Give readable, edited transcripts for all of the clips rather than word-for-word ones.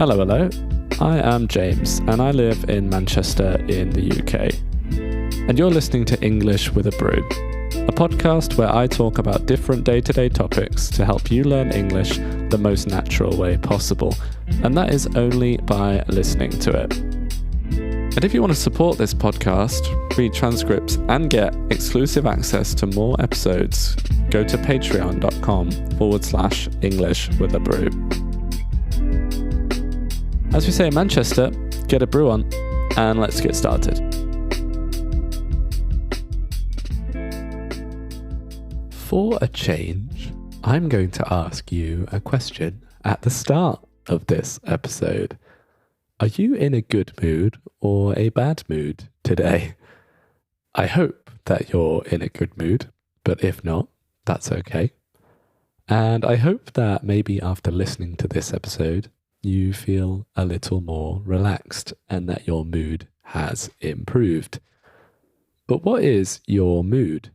Hello. I am James, and I live in Manchester in the UK. And you're listening to English with a Brew, a podcast where I talk about different day-to-day topics to help you learn English the most natural way possible. And that is only by listening to it. And if you want to support this podcast, read transcripts, and get exclusive access to more episodes, go to patreon.com/English with a Brew. As we say in Manchester, get a brew on, and let's get started. For a change, I'm going to ask you a question at the start of this episode. Are you in a good mood or a bad mood today? I hope that you're in a good mood, but if not, that's okay. And I hope that maybe after listening to this episode, you feel a little more relaxed and that your mood has improved. But what is your mood?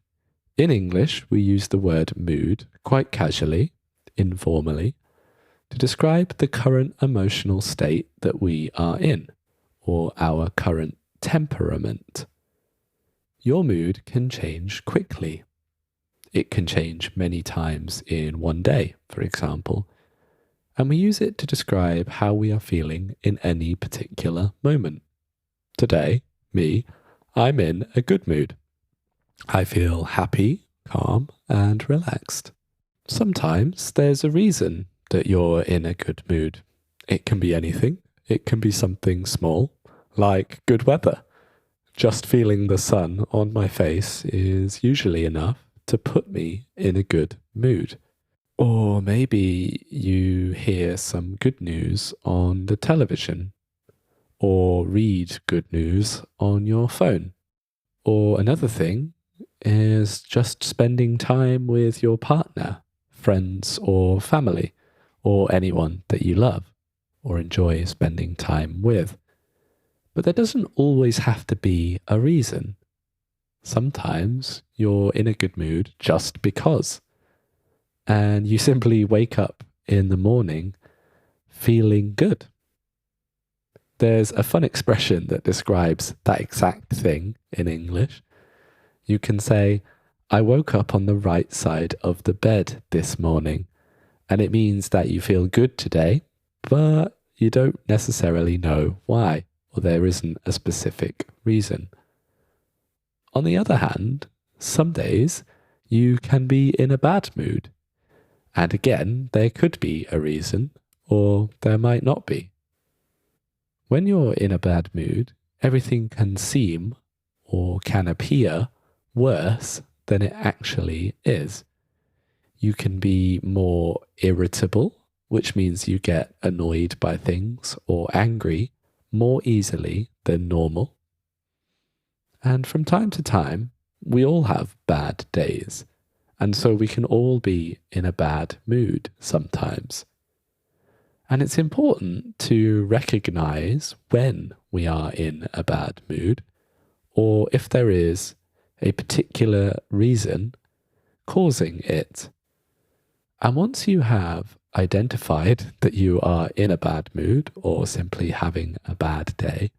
In English, we use the word mood quite casually, informally, to describe the current emotional state that we are in, or our current temperament. Your mood can change quickly. It can change many times in one day, for example, and we use it to describe how we are feeling in any particular moment. Today, I'm in a good mood. I feel happy, calm, and relaxed. Sometimes there's a reason that you're in a good mood. It can be anything. It can be something small, like good weather. Just feeling the sun on my face is usually enough to put me in a good mood. Or maybe you hear some good news on the television, or read good news on your phone. Or another thing is just spending time with your partner, friends or family, or anyone that you love or enjoy spending time with. But there doesn't always have to be a reason. Sometimes you're in a good mood just because. And you simply wake up in the morning feeling good. There's a fun expression that describes that exact thing in English. You can say, I woke up on the right side of the bed this morning. And it means that you feel good today, but you don't necessarily know why, or there isn't a specific reason. On the other hand, some days you can be in a bad mood. And again, there could be a reason, or there might not be. When you're in a bad mood, everything can seem, or can appear, worse than it actually is. You can be more irritable, which means you get annoyed by things or angry more easily than normal. And from time to time, we all have bad days. And so we can all be in a bad mood sometimes. And it's important to recognize when we are in a bad mood, or if there is a particular reason causing it. And once you have identified that you are in a bad mood or simply having a bad day,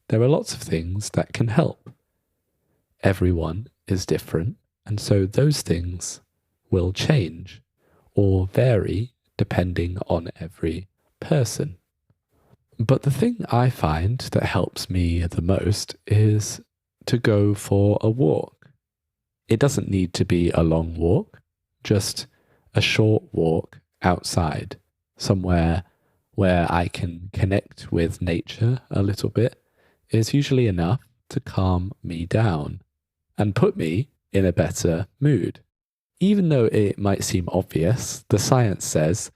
there are lots of things that can help. Everyone is different. And so those things will change or vary depending on every person. But the thing I find that helps me the most is to go for a walk. It doesn't need to be a long walk, just a short walk outside, somewhere where I can connect with nature a little bit is usually enough to calm me down and put me in a better mood. Even though it might seem obvious, the science says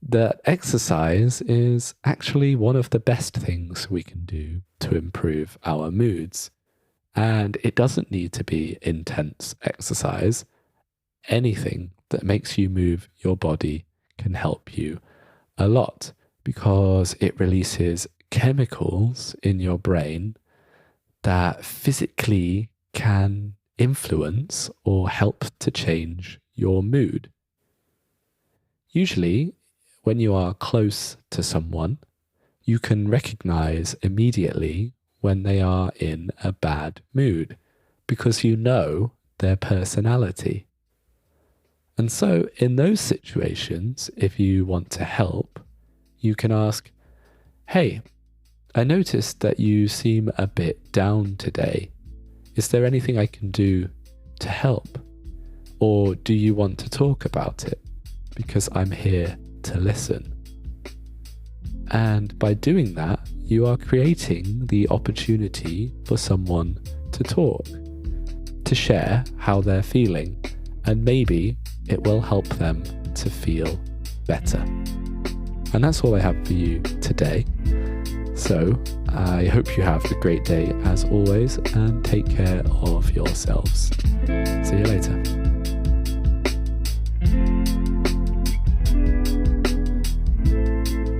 that exercise is actually one of the best things we can do to improve our moods. And it doesn't need to be intense exercise. Anything that makes you move your body can help you a lot because it releases chemicals in your brain that physically can influence or help to change your mood. Usually, when you are close to someone, you can recognize immediately when they are in a bad mood because you know their personality. And so in those situations, if you want to help, you can ask, "Hey, I noticed that you seem a bit down today. Is there anything I can do to help? Or do you want to talk about it? Because I'm here to listen." And by doing that, you are creating the opportunity for someone to talk, to share how they're feeling, and maybe it will help them to feel better. And that's all I have for you today. So I hope you have a great day as always, and take care of yourselves. See you later.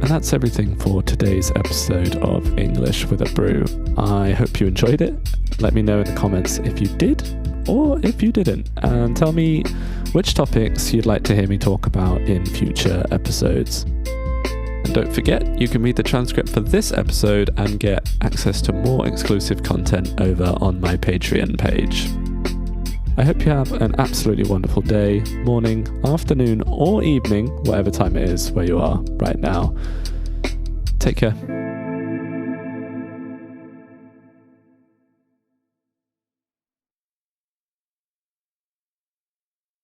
And that's everything for today's episode of English with a Brew. I hope you enjoyed it. Let me know in the comments if you did or if you didn't, and tell me which topics you'd like to hear me talk about in future episodes. And don't forget, you can read the transcript for this episode and get access to more exclusive content over on my Patreon page. I hope you have an absolutely wonderful day, morning, afternoon, or evening, whatever time it is where you are right now. Take care.